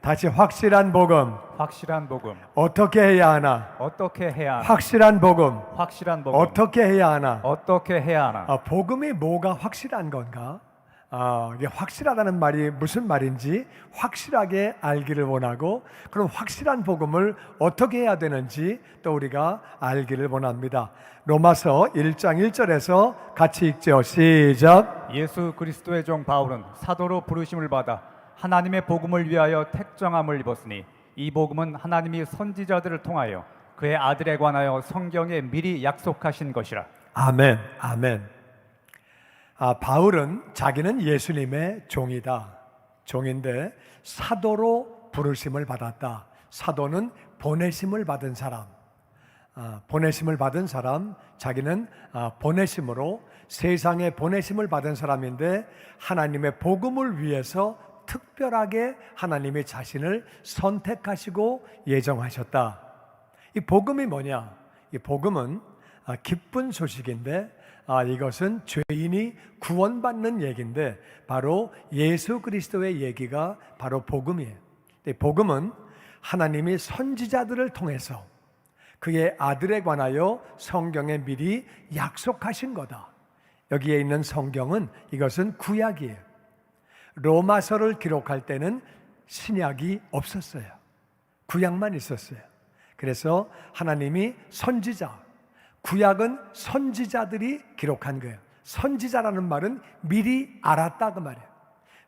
다시 확실한 복음. 확실한 복음. 어떻게 해야 하나? 어떻게 해야 하나? 확실한 복음. 확실한 복음. 어떻게 해야 하나? 어떻게 해야 하나? 복음이 뭐가 확실한 건가? 이게 확실하다는 말이 무슨 말인지 확실하게 알기를 원하고, 그럼 확실한 복음을 어떻게 해야 되는지 또 우리가 알기를 원합니다. 로마서 1장 1절에서 같이 읽죠. 시작. 예수 그리스도의 종 바울은 사도로 부르심을 받아 하나님의 복음을 위하여 택정함을 입었으니 이 복음은 하나님이 선지자들을 통하여 그의 아들에 관하여 성경에 미리 약속하신 것이라. 아멘. 아멘. 바울은 자기는 예수님의 종이다. 종인데 사도로 부르심을 받았다. 사도는 보내심을 받은 사람. 보내심을 받은 사람, 자기는 보내심으로 세상에 보내심을 받은 사람인데 하나님의 복음을 위해서 특별하게 하나님이 자신을 선택하시고 예정하셨다. 이 복음이 뭐냐? 이 복음은 기쁜 소식인데 이것은 죄인이 구원받는 얘기인데 바로 예수 그리스도의 얘기가 바로 복음이에요. 복음은 하나님이 선지자들을 통해서 그의 아들에 관하여 성경에 미리 약속하신 거다. 여기에 있는 성경은 이것은 구약이에요. 로마서를 기록할 때는 신약이 없었어요. 구약만 있었어요. 그래서 하나님이 선지자, 구약은 선지자들이 기록한 거예요. 선지자라는 말은 미리 알았다 그 말이에요.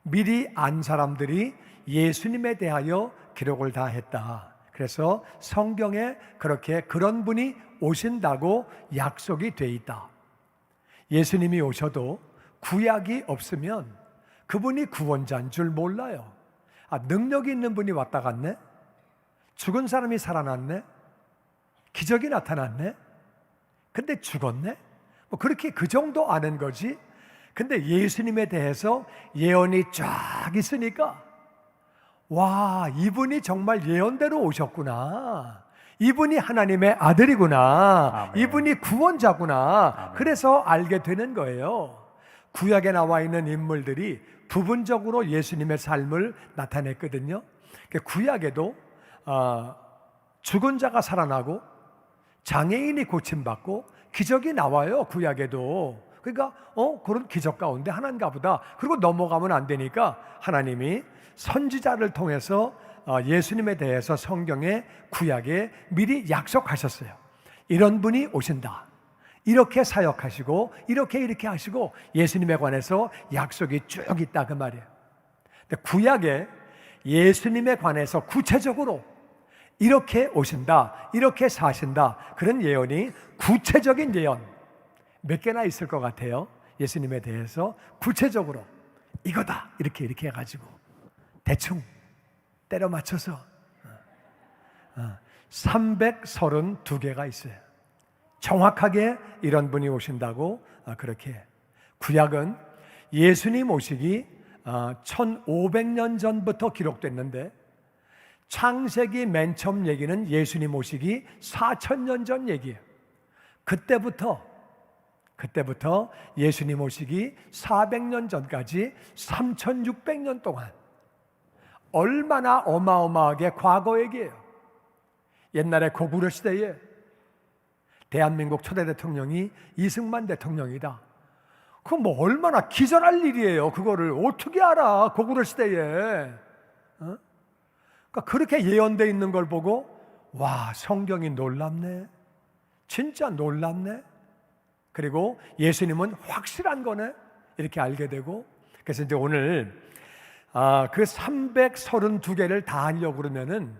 미리 안 사람들이 예수님에 대하여 기록을 다 했다. 그래서 성경에 그렇게 그런 분이 오신다고 약속이 돼 있다. 예수님이 오셔도 구약이 없으면 그분이 구원자인 줄 몰라요. 능력이 있는 분이 왔다 갔네? 죽은 사람이 살아났네? 기적이 나타났네? 근데 죽었네? 그렇게 그 정도 아는 거지. 근데 예수님에 대해서 예언이 쫙 있으니까 와, 이분이 정말 예언대로 오셨구나. 이분이 하나님의 아들이구나. 아멘. 이분이 구원자구나. 아멘. 그래서 알게 되는 거예요. 구약에 나와 있는 인물들이 부분적으로 예수님의 삶을 나타냈거든요. 구약에도 죽은 자가 살아나고 장애인이 고침받고 기적이 나와요. 구약에도. 그러니까 그런 기적 가운데 하나인가 보다. 그리고 넘어가면 안 되니까 하나님이 선지자를 통해서 예수님에 대해서 성경에 구약에 미리 약속하셨어요. 이런 분이 오신다. 이렇게 사역하시고 이렇게 하시고 예수님에 관해서 약속이 쭉 있다 그 말이에요. 근데 구약에 예수님에 관해서 구체적으로 이렇게 오신다, 이렇게 사신다, 그런 예언이 구체적인 예언 몇 개나 있을 것 같아요. 예수님에 대해서 구체적으로 이거다 이렇게 해가지고 대충 때려 맞춰서 332개가 있어요. 정확하게 이런 분이 오신다고 그렇게. 구약은 예수님 오시기 1500년 전부터 기록됐는데 창세기 맨 처음 얘기는 예수님 오시기 4000년 전 얘기예요. 그때부터 예수님 오시기 400년 전까지 3600년 동안 얼마나 어마어마하게 과거 얘기예요. 옛날에 고구려 시대에 대한민국 초대 대통령이 이승만 대통령이다. 그건 뭐 얼마나 기절할 일이에요. 그거를 어떻게 알아? 고구려 시대에. 그러니까 그렇게 예언되어 있는 걸 보고 와, 성경이 놀랍네. 진짜 놀랍네. 그리고 예수님은 확실한 거네. 이렇게 알게 되고, 그래서 이제 오늘 그 332개를 다 하려고 그러면은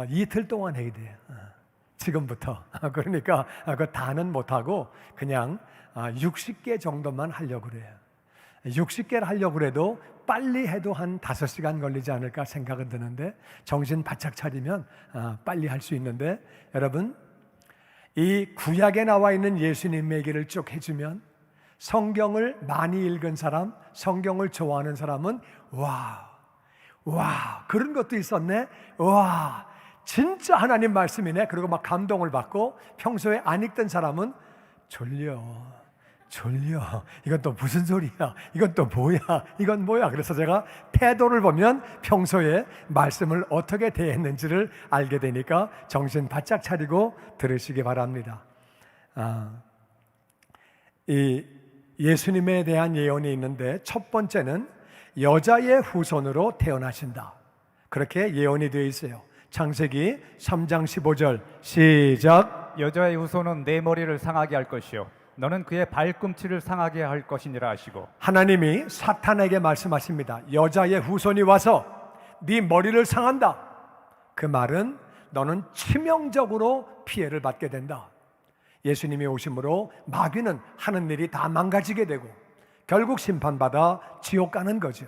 이틀 동안 해야 돼요. 지금부터. 그러니까 그 다는 못하고 그냥 60개 정도만 하려고 그래요. 60개를 하려고 그래도 빨리 해도 한 5시간 걸리지 않을까 생각은 드는데, 정신 바짝 차리면 빨리 할 수 있는데, 여러분 이 구약에 나와 있는 예수님 얘기를 쭉 해주면 성경을 많이 읽은 사람, 성경을 좋아하는 사람은 와 그런 것도 있었네. 와 진짜 하나님 말씀이네. 그리고 막 감동을 받고, 평소에 안 읽던 사람은 졸려. 이건 또 무슨 소리야? 이건 또 뭐야? 이건 뭐야? 그래서 제가 태도를 보면 평소에 말씀을 어떻게 대했는지를 알게 되니까 정신 바짝 차리고 들으시기 바랍니다. 이 예수님에 대한 예언이 있는데 첫 번째는 여자의 후손으로 태어나신다. 그렇게 예언이 되어 있어요. 창세기 3장 15절 시작. 여자의 후손은 내 머리를 상하게 할 것이요 너는 그의 발꿈치를 상하게 할 것이니라 하시고. 하나님이 사탄에게 말씀하십니다. 여자의 후손이 와서 네 머리를 상한다. 그 말은 너는 치명적으로 피해를 받게 된다. 예수님이 오심으로 마귀는 하는 일이 다 망가지게 되고 결국 심판받아 지옥 가는 거죠.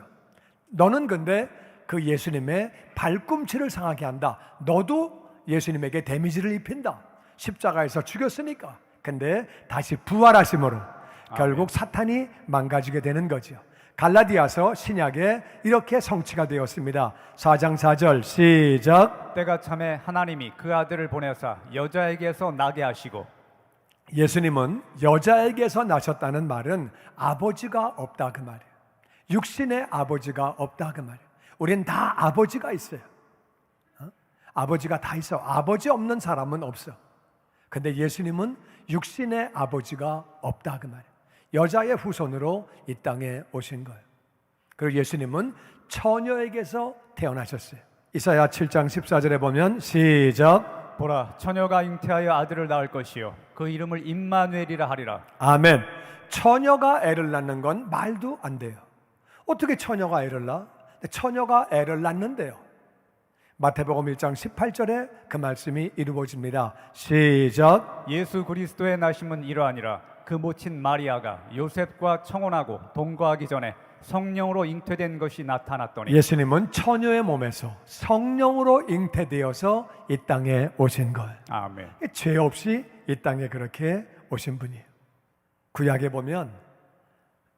너는 근데 그 예수님의 발꿈치를 상하게 한다. 너도 예수님에게 데미지를 입힌다. 십자가에서 죽였으니까. 근데 다시 부활하심으로 결국 사탄이 망가지게 되는 거죠. 갈라디아서 신약에 이렇게 성취가 되었습니다. 4장 4절 시작. 때가 참에 하나님이 그 아들을 보내사 여자에게서 나게 하시고. 예수님은 여자에게서 나셨다는 말은 아버지가 없다 그 말이에요. 육신의 아버지가 없다 그 말이에요. 우린 다 아버지가 있어요. 아버지가 다 있어. 아버지 없는 사람은 없어. 근데 예수님은 육신의 아버지가 없다 그 말이에요. 여자의 후손으로 이 땅에 오신 거예요. 그리고 예수님은 처녀에게서 태어나셨어요. 이사야 7장 14절에 보면 시작. 보라 처녀가 잉태하여 아들을 낳을 것이요 그 이름을 임마누엘이라 하리라. 아멘. 처녀가 애를 낳는 건 말도 안 돼요. 어떻게 처녀가 애를 낳아? 처녀가 애를 낳는데요. 마태복음 1장 18절에 그 말씀이 이루어집니다. 시작. 예수 그리스도의 나심은 이러하니라. 그 모친 마리아가 요셉과 청혼하고 동거하기 전에 성령으로 잉태된 것이 나타났더니. 예수님은 처녀의 몸에서 성령으로 잉태되어서 이 땅에 오신 거예요. 아멘. 죄 없이 이 땅에 그렇게 오신 분이에요. 구약에 보면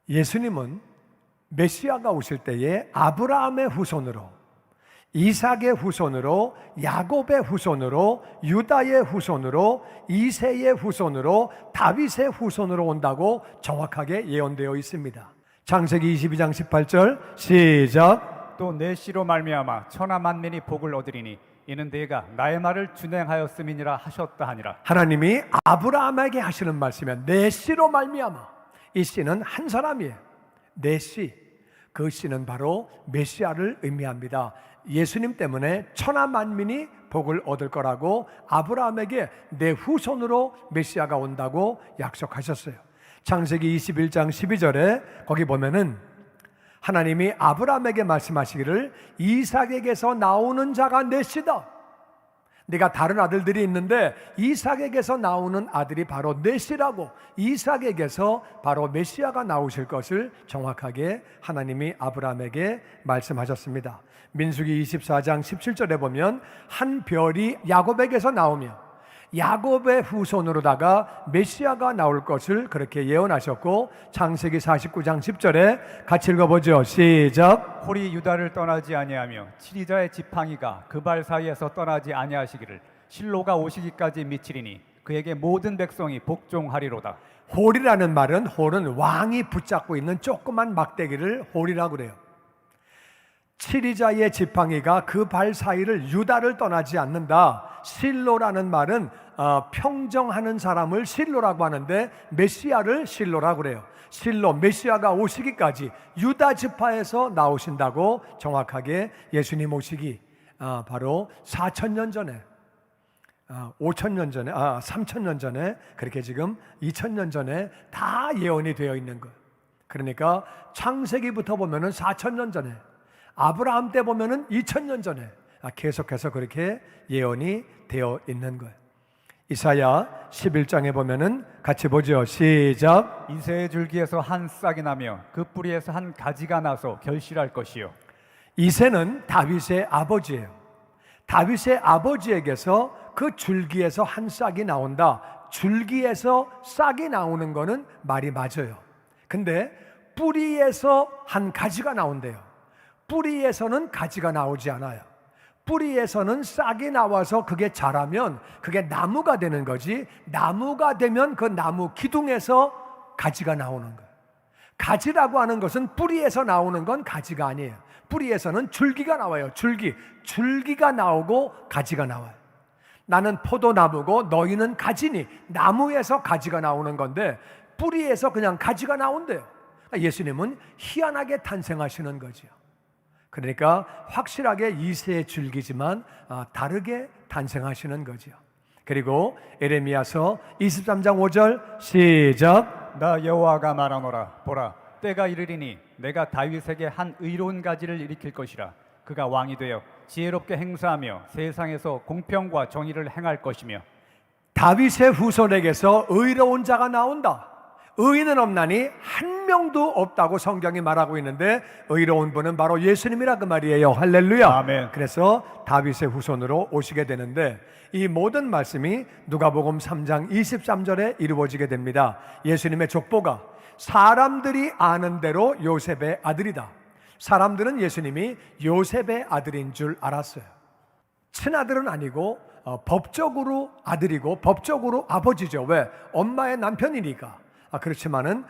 예수님은 메시아가 오실 때에 아브라함의 후손으로, 이삭의 후손으로, 야곱의 후손으로, 유다의 후손으로, 이새의 후손으로, 다윗의 후손으로 온다고 정확하게 예언되어 있습니다. 창세기 22장 18절 시작. 또 내 씨로 말미암아 천하 만민이 복을 얻으리니 이는 네가 나의 말을 준행하였음이니라 하셨다 하니라. 하나님이 아브라함에게 하시는 말씀이야. 내 씨로 말미암아. 이 씨는 한 사람이에요. 내 씨. 그 씨는 바로 메시아를 의미합니다. 예수님 때문에 천하 만민이 복을 얻을 거라고 아브라함에게 내 후손으로 메시아가 온다고 약속하셨어요. 창세기 21장 12절에 거기 보면은 하나님이 아브라함에게 말씀하시기를 이삭에게서 나오는 자가 내 씨다. 네가 다른 아들들이 있는데 이삭에게서 나오는 아들이 바로 내 씨라고, 이삭에게서 바로 메시아가 나오실 것을 정확하게 하나님이 아브라함에게 말씀하셨습니다. 민수기 24장 17절에 보면 한 별이 야곱에게서 나오며 야곱의 후손으로다가 메시아가 나올 것을 그렇게 예언하셨고, 창세기 49장 10절에 같이 읽어보죠. 시작. 홀이 유다를 떠나지 아니하며 치리자의 지팡이가 그 발 사이에서 떠나지 아니하시기를 실로가 오시기까지 미치리니 그에게 모든 백성이 복종하리로다. 홀이라는 말은, 홀은 왕이 붙잡고 있는 조그만 막대기를 홀이라고 그래요. 치리자의 지팡이가 그 발 사이를 유다를 떠나지 않는다. 실로라는 말은 평정하는 사람을 실로라고 하는데 메시아를 실로라고 그래요. 실로, 메시아가 오시기까지 유다 지파에서 나오신다고 정확하게 예수님 오시기 바로 4,000년 전에, 5,000년 전에, 3,000년 전에, 그렇게 지금 2,000년 전에 다 예언이 되어 있는 거예요. 그러니까 창세기부터 보면은 4,000년 전에, 아브라함 때 보면은 2,000년 전에 계속해서 그렇게 예언이 되어 있는 거예요. 이사야 11장에 보면은 같이 보죠. 시작. 이새의 줄기에서 한 싹이 나며 그 뿌리에서 한 가지가 나서 결실할 것이요. 이새는 다윗의 아버지예요. 다윗의 아버지에게서 그 줄기에서 한 싹이 나온다. 줄기에서 싹이 나오는 거는 말이 맞아요. 근데 뿌리에서 한 가지가 나온대요. 뿌리에서는 가지가 나오지 않아요. 뿌리에서는 싹이 나와서 그게 자라면 그게 나무가 되는 거지, 나무가 되면 그 나무 기둥에서 가지가 나오는 거예요. 가지라고 하는 것은 뿌리에서 나오는 건 가지가 아니에요. 뿌리에서는 줄기가 나와요. 줄기가 나오고 가지가 나와요. 나는 포도나무고 너희는 가지니, 나무에서 가지가 나오는 건데 뿌리에서 그냥 가지가 나온대요. 예수님은 희한하게 탄생하시는 거죠. 그러니까 확실하게 이세의 줄기지만 다르게 탄생하시는 거죠. 그리고 에레미야서 23장 5절 시작. 나 여호와가 말하노라. 보라, 때가 이르리니 내가 다윗에게 한 의로운 가지를 일으킬 것이라. 그가 왕이 되어 지혜롭게 행사하며 세상에서 공평과 정의를 행할 것이며. 다윗의 후손에게서 의로운 자가 나온다. 의인은 없나니 한 명도 없다고 성경이 말하고 있는데 의로운 분은 바로 예수님이라 그 말이에요. 할렐루야. 아멘. 그래서 다윗의 후손으로 오시게 되는데 이 모든 말씀이 누가복음 3장 23절에 이루어지게 됩니다. 예수님의 족보가 사람들이 아는 대로 요셉의 아들이다. 사람들은 예수님이 요셉의 아들인 줄 알았어요. 친아들은 아니고 법적으로 아들이고 법적으로 아버지죠. 왜? 엄마의 남편이니까. 그렇지만은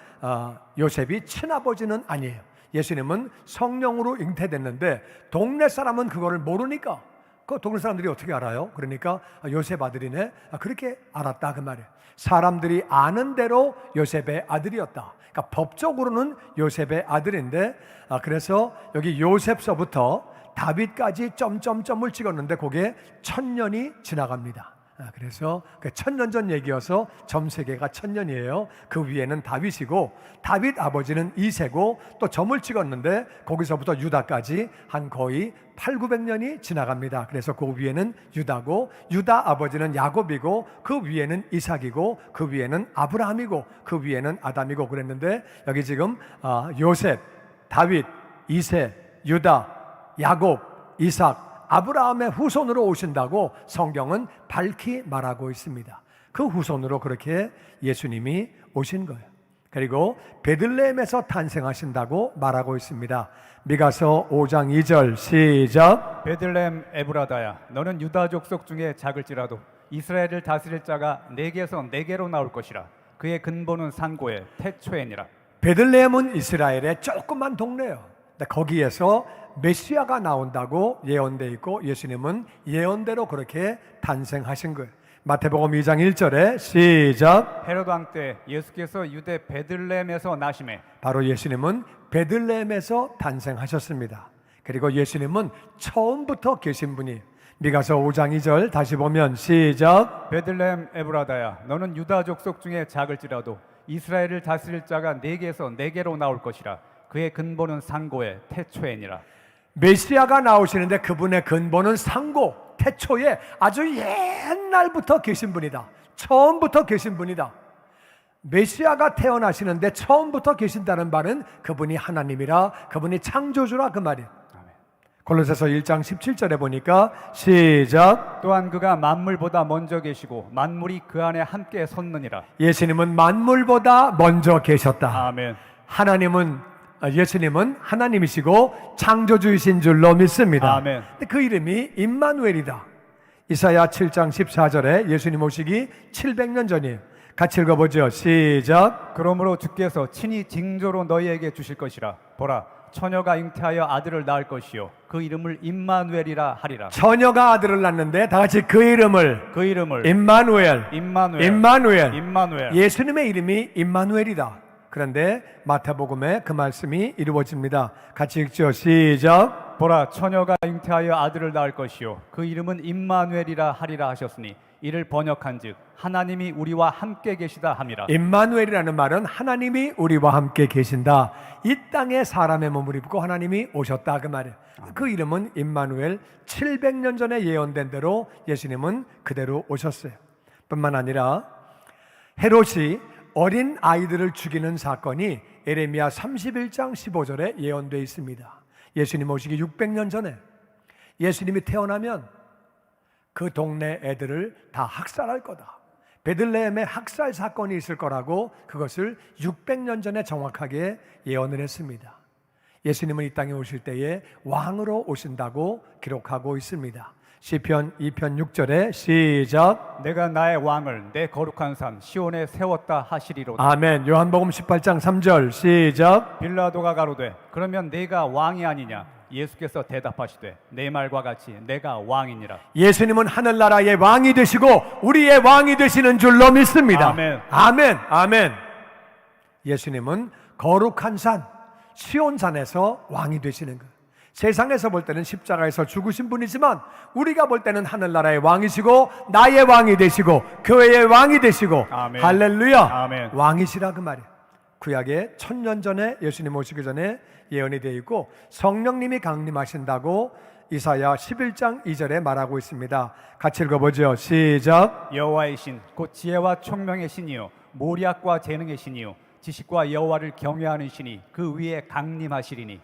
요셉이 친아버지는 아니에요. 예수님은 성령으로 잉태됐는데 동네 사람은 그거를 모르니까 그 동네 사람들이 어떻게 알아요? 그러니까 요셉 아들이네. 그렇게 알았다 그 말이에요. 사람들이 아는 대로 요셉의 아들이었다. 그러니까 법적으로는 요셉의 아들인데 그래서 여기 요셉서부터 다윗까지 점점점을 찍었는데 그게 1000년이 지나갑니다. 그래서 1000년 전 얘기여서 점 3개가 1000년이에요. 그 위에는 다윗이고 다윗 아버지는 이세고 또 점을 찍었는데 거기서부터 유다까지 한 거의 800~900년이 지나갑니다. 그래서 그 위에는 유다고 유다 아버지는 야곱이고 그 위에는 이삭이고 그 위에는 아브라함이고 그 위에는 아담이고 그랬는데 여기 지금 요셉, 다윗, 이세, 유다, 야곱, 이삭, 아브라함의 후손으로 오신다고 성경은 밝히 말하고 있습니다. 그 후손으로 그렇게 예수님이 오신 거예요. 그리고 베들레헴에서 탄생하신다고 말하고 있습니다. 미가서 5장 2절 시작. 베들레헴 에브라다야, 너는 유다 족속 중에 작을지라도 이스라엘을 다스릴 자가 네게에서 네게로 나올 것이라. 그의 근본은 산고에 태초에니라. 베들레헴은 이스라엘의 조그만 동네예요. 근데 거기에서 메시아가 나온다고 예언되어 있고 예수님은 예언대로 그렇게 탄생하신 거예요. 마태복음 2장 1절에 시작. 헤롯 왕 때 예수께서 유대 베들레헴에서 나심에. 바로 예수님은 베들레헴에서 탄생하셨습니다. 그리고 예수님은 처음부터 계신 분이에요. 미가서 5장 2절 다시 보면 시작. 베들레헴 에브라다야, 너는 유다 족속 중에 작을지라도 이스라엘을 다스릴 자가 네게에서 네게로 나올 것이라. 그의 근본은 산고에 태초에니라. 메시아가 나오시는데 그분의 근본은 상고 태초에 아주 옛날부터 계신 분이다. 처음부터 계신 분이다. 메시아가 태어나시는데 처음부터 계신다는 말은 그분이 하나님이라, 그분이 창조주라 그 말이에요. 골로새서 1장 17절에 보니까 시작. 또한 그가 만물보다 먼저 계시고 만물이 그 안에 함께 섰느니라. 예수님은 만물보다 먼저 계셨다. 아멘. 예수님은 하나님이시고 창조주이신 줄로 믿습니다. 아멘. 근데 그 이름이 임마누엘이다. 이사야 7장 14절에 예수님 오시기 700년 전이에요. 같이 읽어보죠. 시작. 그러므로 주께서 친히 징조로 너희에게 주실 것이라. 보라, 처녀가 잉태하여 아들을 낳을 것이요 그 이름을 임마누엘이라 하리라. 처녀가 아들을 낳는데 다 같이 그 이름을 임마누엘. 예수님의 이름이 임마누엘이다. 그런데 마태복음에 그 말씀이 이루어집니다. 같이 읽죠. 시작. 보라, 처녀가 잉태하여 아들을 낳을 것이요 그 이름은 임마누엘이라 하리라 하셨으니 이를 번역한즉 하나님이 우리와 함께 계시다 함이라. 임마누엘이라는 말은 하나님이 우리와 함께 계신다. 이 땅에 사람의 몸을 입고 하나님이 오셨다 그 말이에요. 그 이름은 임마누엘. 700년 전에 예언된 대로 예수님은 그대로 오셨어요. 뿐만 아니라 헤롯이 어린 아이들을 죽이는 사건이 에레미야 31장 15절에 예언되어 있습니다. 예수님 오시기 600년 전에 예수님이 태어나면 그 동네 애들을 다 학살할 거다. 베들레헴에 학살 사건이 있을 거라고 그것을 600년 전에 정확하게 예언을 했습니다. 예수님은 이 땅에 오실 때에 왕으로 오신다고 기록하고 있습니다. 시편 2편 6절에 시작. 내가 나의 왕을 내 거룩한 산 시온에 세웠다 하시리로다. 아멘. 요한복음 18장 3절 시작. 빌라도가 가로되 그러면 내가 왕이 아니냐? 예수께서 대답하시되 내 말과 같이 내가 왕이니라. 예수님은 하늘나라의 왕이 되시고 우리의 왕이 되시는 줄로 믿습니다. 아멘. 아멘. 아멘. 예수님은 거룩한 산 시온산에서 왕이 되시는 것. 세상에서 볼 때는 십자가에서 죽으신 분이지만 우리가 볼 때는 하늘나라의 왕이시고 나의 왕이 되시고 교회의 왕이 되시고 아멘. 할렐루야. 아멘. 왕이시라 그 말이에요. 구약에 1000년 전에 예수님 오시기 전에 예언이 되어 있고 성령님이 강림하신다고 이사야 11장 2절에 말하고 있습니다. 같이 읽어보죠. 시작. 여호와의 신 곧 지혜와 총명의 신이요 모략과 재능의 신이요 지식과 여호와를 경외하는 신이 그 위에 강림하시리니.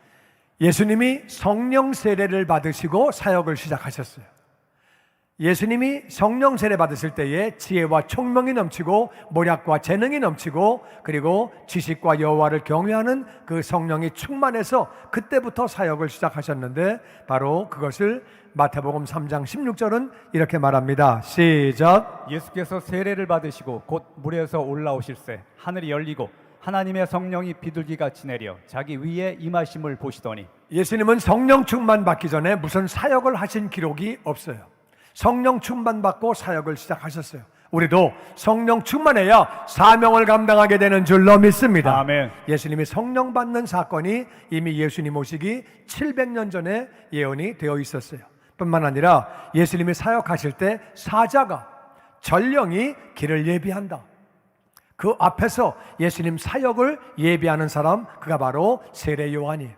예수님이 성령 세례를 받으시고 사역을 시작하셨어요. 예수님이 성령 세례 받으실 때에 지혜와 총명이 넘치고 모략과 재능이 넘치고 그리고 지식과 여호와를 경외하는 그 성령이 충만해서 그때부터 사역을 시작하셨는데 바로 그것을 마태복음 3장 16절은 이렇게 말합니다. 시작. 예수께서 세례를 받으시고 곧 물에서 올라오실새 하늘이 열리고 하나님의 성령이 비둘기같이 내려 자기 위에 임하심을 보시더니. 예수님은 성령 충만 받기 전에 무슨 사역을 하신 기록이 없어요. 성령 충만 받고 사역을 시작하셨어요. 우리도 성령 충만해야 사명을 감당하게 되는 줄로 믿습니다. 아멘. 예수님이 성령 받는 사건이 이미 예수님 오시기 700년 전에 예언이 되어 있었어요. 뿐만 아니라 예수님이 사역하실 때 사자가 전령이 길을 예비한다. 그 앞에서 예수님 사역을 예비하는 사람, 그가 바로 세례 요한이에요.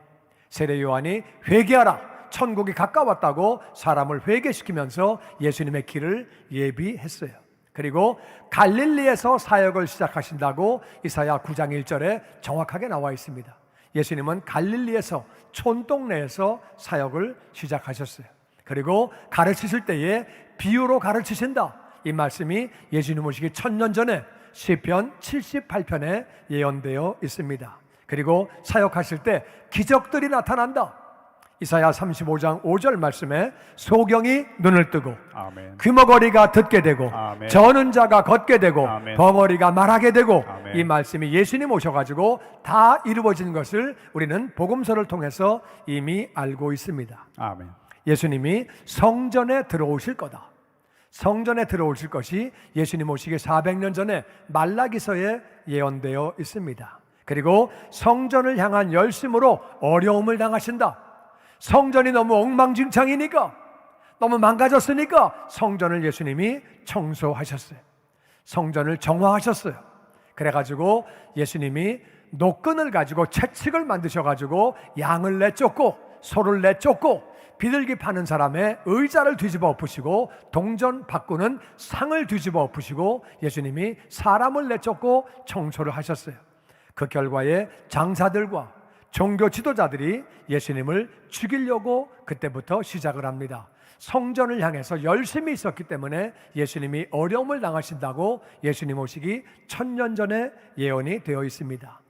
세례 요한이 회개하라, 천국이 가까웠다고 사람을 회개시키면서 예수님의 길을 예비했어요. 그리고 갈릴리에서 사역을 시작하신다고 이사야 9장 1절에 정확하게 나와 있습니다. 예수님은 갈릴리에서 촌동네에서 사역을 시작하셨어요. 그리고 가르치실 때에 비유로 가르치신다. 이 말씀이 예수님 오시기 1000년 전에 시편 78편에 예언되어 있습니다. 그리고 사역하실 때 기적들이 나타난다. 이사야 35장 5절 말씀에 소경이 눈을 뜨고 아멘. 귀머거리가 듣게 되고 아멘. 저는 자가 걷게 되고 아멘. 벙어리가 말하게 되고 아멘. 이 말씀이 예수님 오셔가지고 다 이루어진 것을 우리는 복음서를 통해서 이미 알고 있습니다. 아멘. 예수님이 성전에 들어오실 거다. 성전에 들어오실 것이 예수님 오시기 400년 전에 말라기서에 예언되어 있습니다. 그리고 성전을 향한 열심으로 어려움을 당하신다. 성전이 너무 엉망진창이니까, 너무 망가졌으니까 성전을 예수님이 청소하셨어요. 성전을 정화하셨어요. 그래가지고 예수님이 노끈을 가지고 채찍을 만드셔가지고 양을 내쫓고 소를 내쫓고 비둘기 파는 사람의 의자를 뒤집어 엎으시고 동전 바꾸는 상을 뒤집어 엎으시고 예수님이 사람을 내쫓고 청소를 하셨어요. 그 결과에 장사들과 종교 지도자들이 예수님을 죽이려고 그때부터 시작을 합니다. 성전을 향해서 열심히 있었기 때문에 예수님이 어려움을 당하신다고 예수님 오시기 1000년 전에 예언이 되어 있습니다.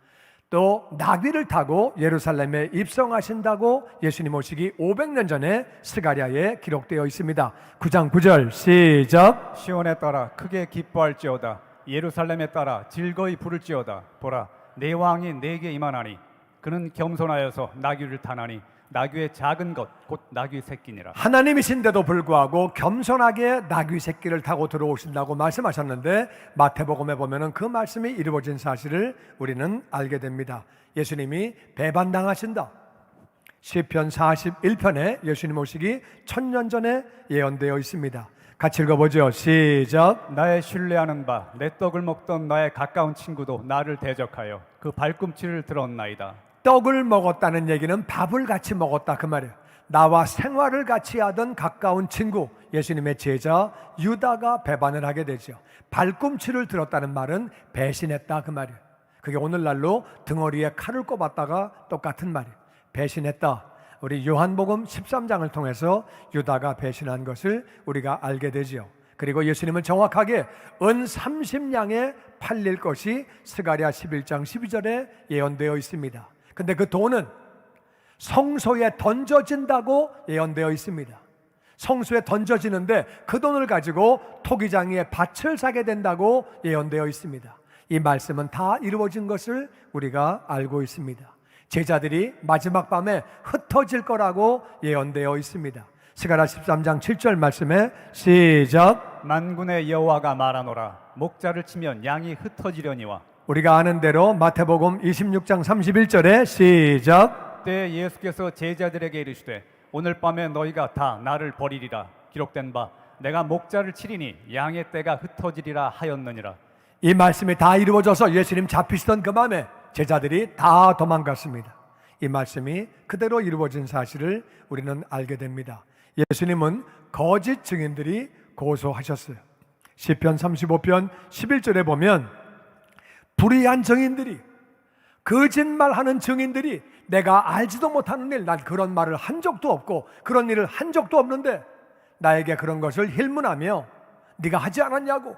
또 나귀를 타고 예루살렘에 입성하신다고 예수님 오시기 500년 전에 스가랴에 기록되어 있습니다. 9장 9절 시작. 시온에 따라 크게 기뻐할지어다 예루살렘에 따라 즐거이 부를지어다 보라 내 왕이 내게 임하나니 그는 겸손하여서 나귀를 타나니 나귀의 작은 것 곧 나귀 새끼니라. 하나님이신데도 불구하고 겸손하게 나귀 새끼를 타고 들어오신다고 말씀하셨는데 마태복음에 보면은 그 말씀이 이루어진 사실을 우리는 알게 됩니다. 예수님이 배반당하신다. 시편 41편에 예수님 오시기 1000년 전에 예언되어 있습니다. 같이 읽어보죠. 시작. 나의 신뢰하는 바 내 떡을 먹던 나의 가까운 친구도 나를 대적하여 그 발꿈치를 들었나이다. 떡을 먹었다는 얘기는 밥을 같이 먹었다 그 말이에요. 나와 생활을 같이 하던 가까운 친구, 예수님의 제자 유다가 배반을 하게 되죠. 발꿈치를 들었다는 말은 배신했다 그 말이에요. 그게 오늘날로 등허리에 칼을 꼽았다가 똑같은 말이에요. 배신했다. 우리 요한복음 13장을 통해서 유다가 배신한 것을 우리가 알게 되죠. 그리고 예수님은 정확하게 은 30냥에 팔릴 것이 스가랴 11장 12절에 예언되어 있습니다. 근데 그 돈은 성소에 던져진다고 예언되어 있습니다. 성수에 던져지는데 그 돈을 가지고 토기장이의 밭을 사게 된다고 예언되어 있습니다. 이 말씀은 다 이루어진 것을 우리가 알고 있습니다. 제자들이 마지막 밤에 흩어질 거라고 예언되어 있습니다. 스가랴 13장 7절 말씀에 시작. 만군의 여호와가 말하노라. 목자를 치면 양이 흩어지려니와. 우리가 아는 대로 마태복음 26장 31절에 시작. 그때 예수께서 제자들에게 이르시되 오늘 밤에 너희가 다 나를 버리리라. 기록된 바 내가 목자를 치리니 양의 떼가 흩어지리라 하였느니라. 이 말씀이 다 이루어져서 예수님 잡히시던 그 밤에 제자들이 다 도망갔습니다. 이 말씀이 그대로 이루어진 사실을 우리는 알게 됩니다. 예수님은 거짓 증인들이 고소하셨어요. 시편 35편 11절에 보면 불의한 증인들이, 거짓말하는 증인들이 내가 알지도 못하는 일, 난 그런 말을 한 적도 없고 그런 일을 한 적도 없는데 나에게 그런 것을 힐문하며 네가 하지 않았냐고,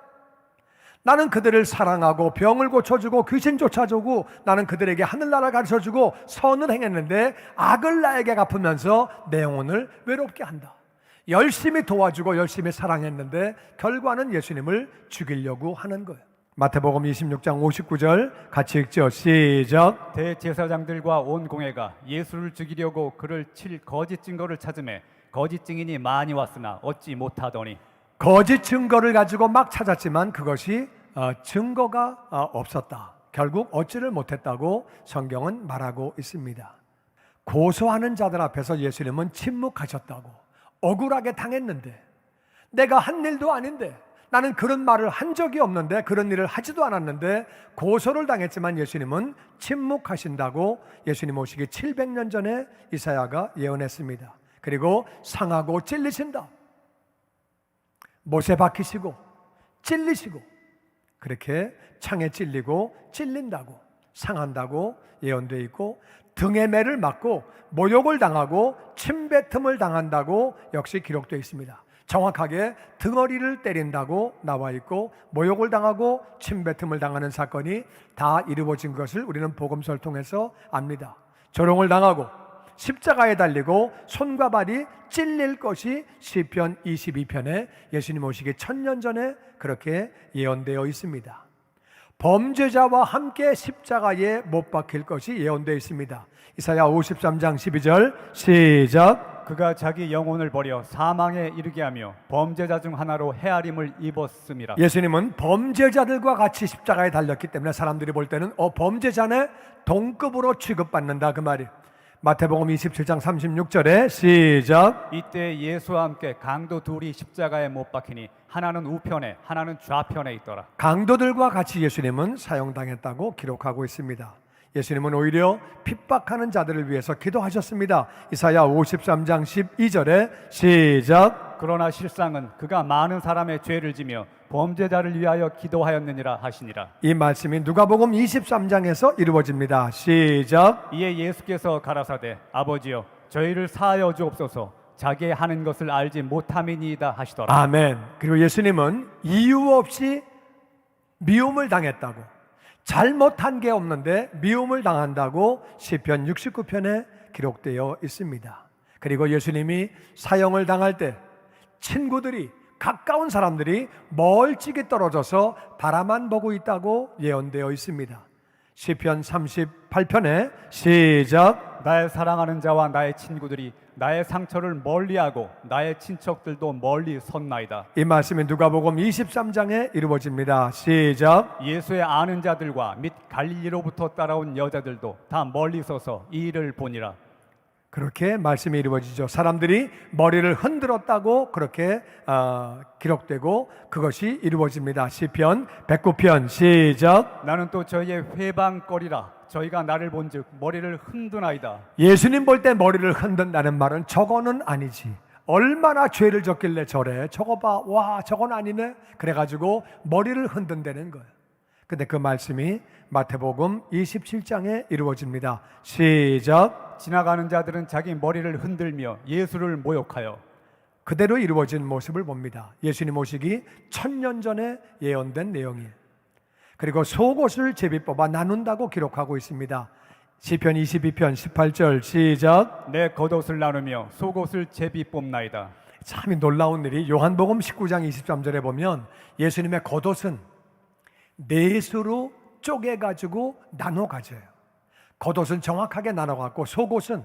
나는 그들을 사랑하고 병을 고쳐주고 귀신 쫓아주고 나는 그들에게 하늘나라 가르쳐주고 선을 행했는데 악을 나에게 갚으면서 내 영혼을 외롭게 한다. 열심히 도와주고 열심히 사랑했는데 결과는 예수님을 죽이려고 하는 거예요. 마태복음 26장 59절 같이 읽죠. 시작. 대제사장들과 온 공회가 예수를 죽이려고 그를 칠 거짓 증거를 찾으매 거짓 증인이 많이 왔으나 얻지 못하더니. 거짓 증거를 가지고 막 찾았지만 그것이 증거가 없었다. 결국 얻지를 못했다고 성경은 말하고 있습니다. 고소하는 자들 앞에서 예수님은 침묵하셨다고. 억울하게 당했는데, 내가 한 일도 아닌데, 나는 그런 말을 한 적이 없는데, 그런 일을 하지도 않았는데 고소를 당했지만 예수님은 침묵하신다고 예수님 오시기 700년 전에 이사야가 예언했습니다. 그리고 상하고 찔리신다. 못에 박히시고 찔리시고 그렇게 창에 찔리고 찔린다고, 상한다고 예언되어 있고, 등에 매를 맞고 모욕을 당하고 침뱉음을 당한다고 역시 기록되어 있습니다. 정확하게 등어리를 때린다고 나와 있고 모욕을 당하고 침뱉음을 당하는 사건이 다 이루어진 것을 우리는 복음서를 통해서 압니다. 조롱을 당하고 십자가에 달리고 손과 발이 찔릴 것이 시편 22편에 예수님 오시기 1000년 전에 그렇게 예언되어 있습니다. 범죄자와 함께 십자가에 못 박힐 것이 예언되어 있습니다. 이사야 53장 12절 시작. 그가 자기 영혼을 버려 사망에 이르게 하며 범죄자 중 하나로 헤아림을 입었음이라. 예수님은 범죄자들과 같이 십자가에 달렸기 때문에 사람들이 볼 때는 범죄자네, 동급으로 취급받는다 그 말이에요. 마태복음 27장 36절에 시작. 이때 예수와 함께 강도 둘이 십자가에 못 박히니 하나는 우편에 하나는 좌편에 있더라. 강도들과 같이 예수님은 사형당했다고 기록하고 있습니다. 예수님은 오히려 핍박하는 자들을 위해서 기도하셨습니다. 이사야 53장 12절에 시작. 그러나 실상은 그가 많은 사람의 죄를 지며 범죄자를 위하여 기도하였느니라 하시니라. 이 말씀이 누가복음 23장에서 이루어집니다. 시작. 이에 예수께서 가라사대 아버지여 저희를 사하여 주옵소서 자기의 하는 것을 알지 못함이니이다 하시더라. 아멘. 그리고 예수님은 이유 없이 미움을 당했다고, 잘못한 게 없는데 미움을 당한다고 시편 69편에 기록되어 있습니다. 그리고 예수님이 사형을 당할 때 친구들이, 가까운 사람들이 멀찍이 떨어져서 바라만 보고 있다고 예언되어 있습니다. 시편 38편에 시작. 나의 사랑하는 자와 나의 친구들이 나의 상처를 멀리하고 나의 친척들도 멀리 섰나이다. 이 말씀이 누가복음 23장에 이루어집니다. 시작. 예수의 아는 자들과 및 갈릴리로부터 따라온 여자들도 다 멀리 서서 이 일을 보니라. 그렇게 말씀이 이루어지죠. 사람들이 머리를 흔들었다고 그렇게 기록되고 그것이 이루어집니다. 시편 109편 시작. 나는 또 저희의 회방거리라. 저희가 나를 본즉 머리를 흔드나이다. 예수님 볼 때 머리를 흔든다는 말은 저거는 아니지, 얼마나 죄를 졌길래 저래, 저거 봐, 와 저건 아니네, 그래가지고 머리를 흔든다는 거예요. 근데 그 말씀이 마태복음 27장에 이루어집니다. 시작. 지나가는 자들은 자기 머리를 흔들며 예수를 모욕하여. 그대로 이루어진 모습을 봅니다. 예수님 오시기 1000년 전에 예언된 내용이에요. 그리고 속옷을 제비 뽑아 나눈다고 기록하고 있습니다. 시편 22편 18절 시작. 내 겉옷을 나누며 속옷을 제비 뽑나이다. 참 놀라운 일이 요한복음 19장 23절에 보면 예수님의 겉옷은 넷으로 쪼개가지고 나눠 가져요. 겉옷은 정확하게 나눠갖고 속옷은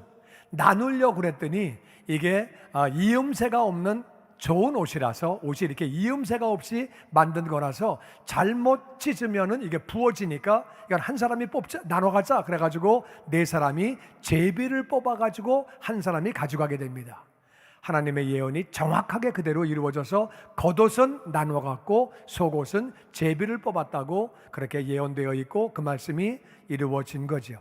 나누려고 그랬더니 이게 이음새가 없는 좋은 옷이라서, 옷이 이렇게 이음새가 없이 만든 거라서 잘못 찢으면은 이게 부어지니까 이건 한 사람이 나눠 가자 그래가지고 네 사람이 제비를 뽑아가지고 한 사람이 가져가게 됩니다. 하나님의 예언이 정확하게 그대로 이루어져서 겉옷은 나눠 갖고 속옷은 제비를 뽑았다고 그렇게 예언되어 있고 그 말씀이 이루어진 거죠.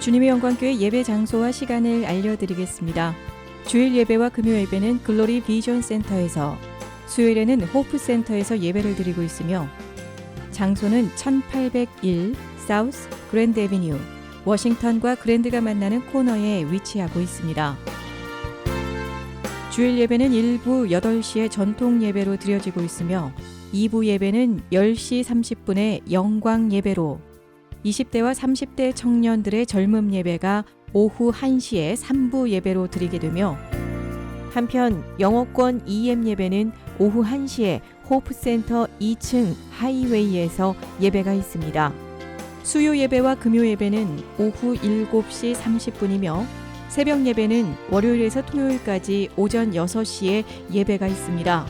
주님의 영광교회 예배 장소와 시간을 알려드리겠습니다. 주일 예배와 금요 예배는 글로리 비전 센터에서, 수요일에는 호프 센터에서 예배를 드리고 있으며 장소는 1801 사우스 그랜드 애비뉴 워싱턴과 그랜드가 만나는 코너에 위치하고 있습니다. 주일 예배는 1부 8시에 전통 예배로 드려지고 있으며 2부 예배는 10시 30분에 영광 예배로, 20대와 30대 청년들의 젊음 예배가 오후 1시에 3부 예배로 드리게 되며, 한편 영어권 EM 예배는 오후 1시에 호프센터 2층 하이웨이에서 예배가 있습니다. 수요 예배와 금요 예배는 오후 7시 30분이며 새벽 예배는 월요일에서 토요일까지 오전 6시에 예배가 있습니다.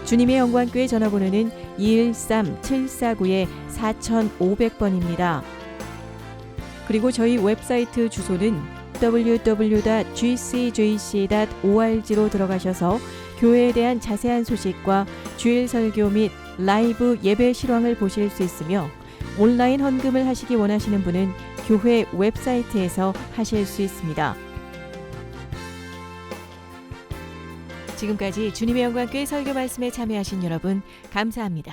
주님의 영광교회 전화번호는 213-749-4500번입니다. 그리고 저희 웹사이트 주소는 www.gcjc.org로 들어가셔서 교회에 대한 자세한 소식과 주일 설교 및 라이브 예배 실황을 보실 수 있으며, 온라인 헌금을 하시기 원하시는 분은 교회 웹사이트에서 하실 수 있습니다. 지금까지 주님의 영광교회 설교 말씀에 참여하신 여러분 감사합니다.